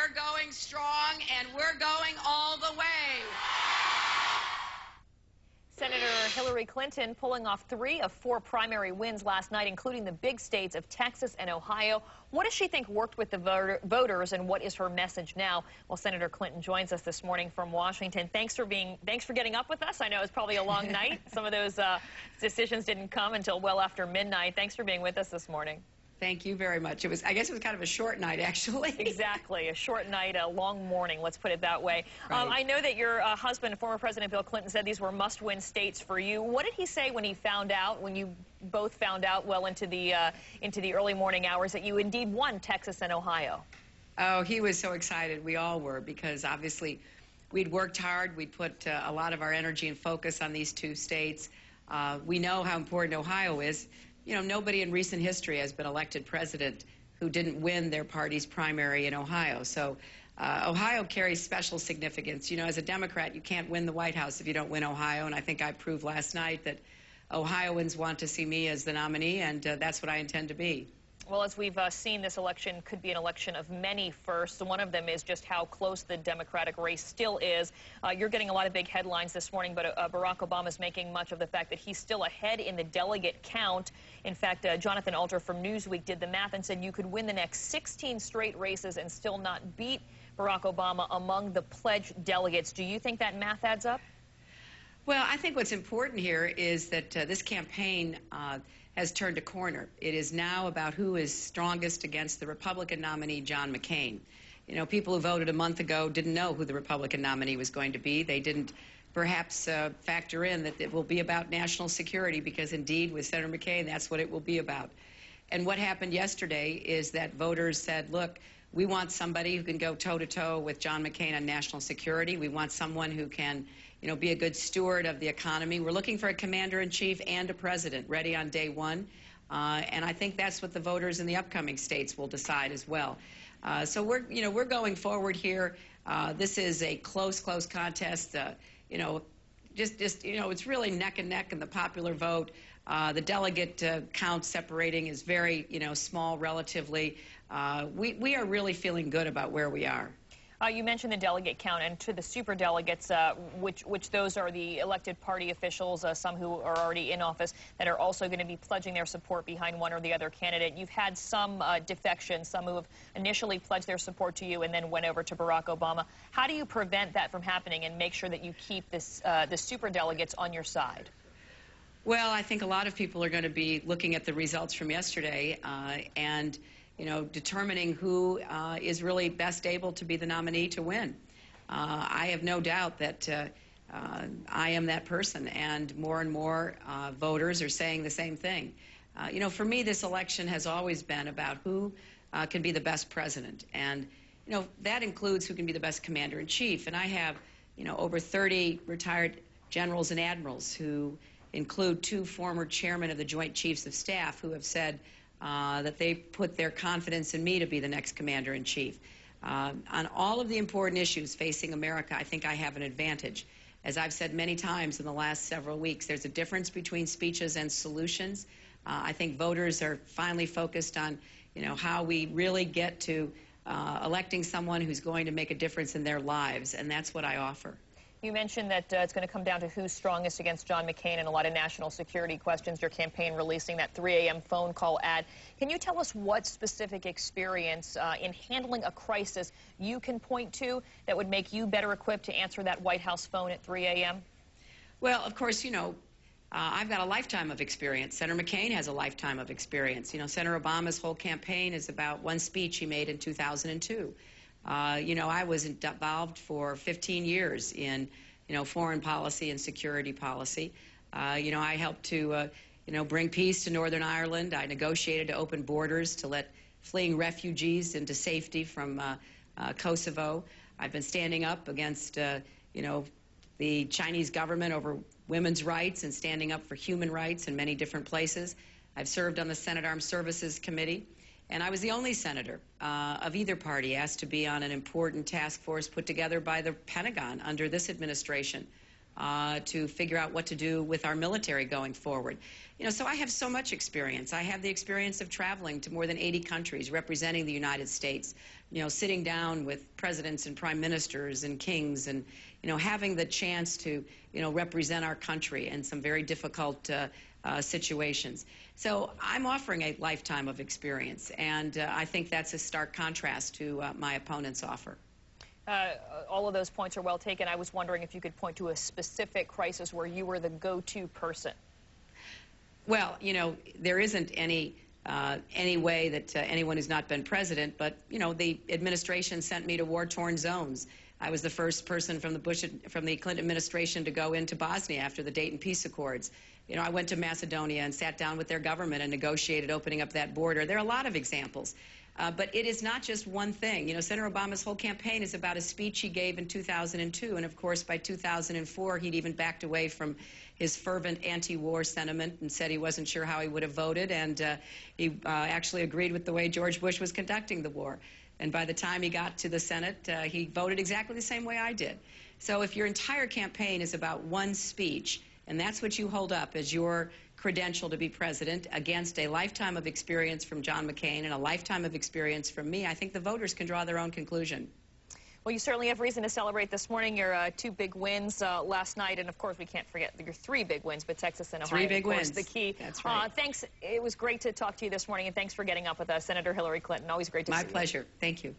we're going strong, and we're going all the way. Senator Hillary Clinton pulling off 3 of 4 primary wins last night, including the big states of Texas and Ohio. What does she think worked with the voters, and what is her message now? Well, Senator Clinton joins us this morning from Washington. Thanks for getting up with us. I know it's probably a long night. Some of those decisions didn't come until well after midnight. Thanks for being with us this morning. Thank you very much. I guess it was kind of a short night, actually. Exactly. A short night, a long morning, let's put it that way. Right. I know that your husband, former President Bill Clinton, said these were must-win states for you. What did he say when he found out, when you both found out well into the early morning hours, that you indeed won Texas and Ohio? Oh, he was so excited. We all were, because obviously we'd worked hard. We'd put a lot of our energy and focus on these 2 states. We know how important Ohio is. You know, nobody in recent history has been elected president who didn't win their party's primary in Ohio. So Ohio carries special significance. You know, as a Democrat, you can't win the White House if you don't win Ohio, and I think I proved last night that Ohioans want to see me as the nominee, and that's what I intend to be. Well, as we've seen, this election could be an election of many firsts. One of them is just how close the Democratic race still is. You're getting a lot of big headlines this morning, but Barack Obama is making much of the fact that he's still ahead in the delegate count. In fact, Jonathan Alter from Newsweek did the math and said you could win the next 16 straight races and still not beat Barack Obama among the pledged delegates. Do you think that math adds up? Well, I think what's important here is that this campaign has turned a corner. It is now about who is strongest against the Republican nominee, John McCain. You know, people who voted a month ago didn't know who the Republican nominee was going to be. They didn't perhaps factor in that it will be about national security, because indeed, with Senator McCain, that's what it will be about. And what happened yesterday is that voters said, look, we want somebody who can go toe-to-toe with John McCain on national security. We want someone who can, you know, be a good steward of the economy. We're looking for a commander-in-chief and a president ready on day one. And I think that's what the voters in the upcoming states will decide as well. So we're going forward here. This is a close contest. It's really neck and neck in the popular vote. The delegate count separating is very, small relatively. We are really feeling good about where we are. You mentioned the delegate count, and to the superdelegates, which those are the elected party officials, some who are already in office, that are also going to be pledging their support behind one or the other candidate. You've had some defections, some who have initially pledged their support to you and then went over to Barack Obama. How do you prevent that from happening and make sure that you keep the superdelegates on your side? Well, I think a lot of people are going to be looking at the results from yesterday and determining who is really best able to be the nominee to win. I have no doubt that I am that person, and more voters are saying the same thing. For me, this election has always been about who can be the best president, and that includes who can be the best commander-in-chief. And I have over 30 retired generals and admirals, who include 2 former chairmen of the Joint Chiefs of Staff, who have said that they put their confidence in me to be the next commander-in-chief. On all of the important issues facing America, I think I have an advantage. As I've said many times in the last several weeks, there's a difference between speeches and solutions. I think voters are finally focused on, how we really get to electing someone who's going to make a difference in their lives, and that's what I offer. You mentioned that it's going to come down to who's strongest against John McCain and a lot of national security questions. Your campaign releasing that 3 a.m. phone call ad. Can you tell us what specific experience in handling a crisis you can point to that would make you better equipped to answer that White House phone at 3 a.m.? Well, of course, I've got a lifetime of experience. Senator McCain has a lifetime of experience. Senator Obama's whole campaign is about one speech he made in 2002. I was involved for 15 years in, foreign policy and security policy. I helped to, bring peace to Northern Ireland. I negotiated to open borders to let fleeing refugees into safety from Kosovo. I've been standing up against, the Chinese government over women's rights and standing up for human rights in many different places. I've served on the Senate Armed Services Committee. And I was the only senator of either party asked to be on an important task force put together by the Pentagon under this administration to figure out what to do with our military going forward. You know, so I have so much experience. I have the experience of traveling to more than 80 countries, representing the United States, you know, sitting down with presidents and prime ministers and kings and, you know, having the chance to, you know, represent our country in some very difficult situations. So I'm offering a lifetime of experience, and I think that's a stark contrast to my opponent's offer. All of those points are well taken. I was wondering if you could point to a specific crisis where you were the go-to person. Well, you know, there isn't any way that anyone who's not been president, but, you know, the administration sent me to war-torn zones. I was the first person from the Clinton administration to go into Bosnia after the Dayton Peace Accords. You know, I went to Macedonia and sat down with their government and negotiated opening up that border. There are a lot of examples. But it is not just one thing. You know, Senator Obama's whole campaign is about a speech he gave in 2002. And, of course, by 2004, he'd even backed away from his fervent anti-war sentiment and said he wasn't sure how he would have voted. And he actually agreed with the way George Bush was conducting the war. And by the time he got to the Senate, he voted exactly the same way I did. So if your entire campaign is about one speech, and that's what you hold up as your credential to be president against a lifetime of experience from John McCain and a lifetime of experience from me, I think the voters can draw their own conclusion. Well, you certainly have reason to celebrate this morning. Your two big wins last night, and of course we can't forget your three big wins, but Texas and Ohio, three big of course, wins. The key. That's right. Thanks. It was great to talk to you this morning, and thanks for getting up with us, Senator Hillary Clinton. Always great to see you. My pleasure. Thank you.